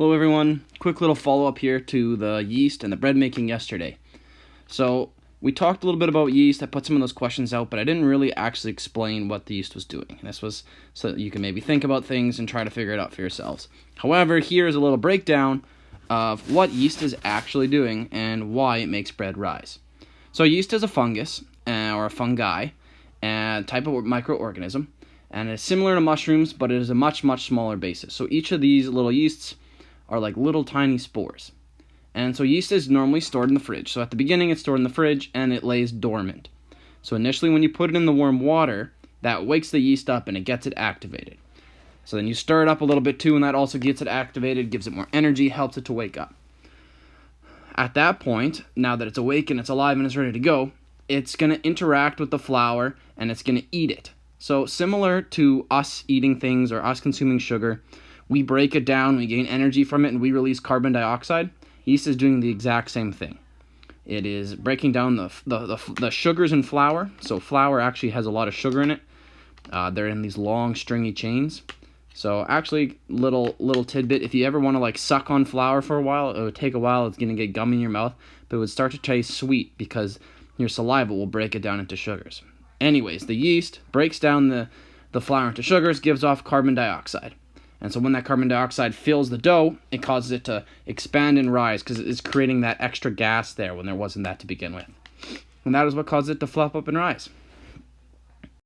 Hello everyone, quick little follow-up here to the yeast and the bread making yesterday. So we talked a little bit about yeast. I put some of those questions out, but I didn't really actually explain what the yeast was doing. And this was so that you can maybe think about things and try to figure it out for yourselves. However, here is a little breakdown of what yeast is actually doing and why it makes bread rise. So yeast is a fungus, or a fungi, a type of microorganism, and it's similar to mushrooms, but it is a much smaller basis. So each of these little yeasts are like little tiny spores. And so yeast is normally stored in the fridge. So at the beginning it's stored in the fridge and it lays dormant. So initially when you put it in the warm water, that wakes the yeast up and it gets it activated. So then you stir it up a little bit too, and that also gets it activated, gives it more energy, helps it to wake up. At that point, now that it's awake and it's alive and it's ready to go, it's going to interact with the flour and it's going to eat it. So similar to us eating things or us consuming sugar, we break it down, we gain energy from it, and we release carbon dioxide. Yeast is doing the exact same thing. It is breaking down the sugars in flour. So flour actually has a lot of sugar in it. They're in these long stringy chains. So actually, little tidbit, if you ever want to like suck on flour for a while, it would take a while, it's going to get gum in your mouth, but it would start to taste sweet because your saliva will break it down into sugars. Anyways, the yeast breaks down the flour into sugars, gives off carbon dioxide. And so when that carbon dioxide fills the dough, it causes it to expand and rise because it's creating that extra gas there when there wasn't that to begin with. And that is what causes it to fluff up and rise.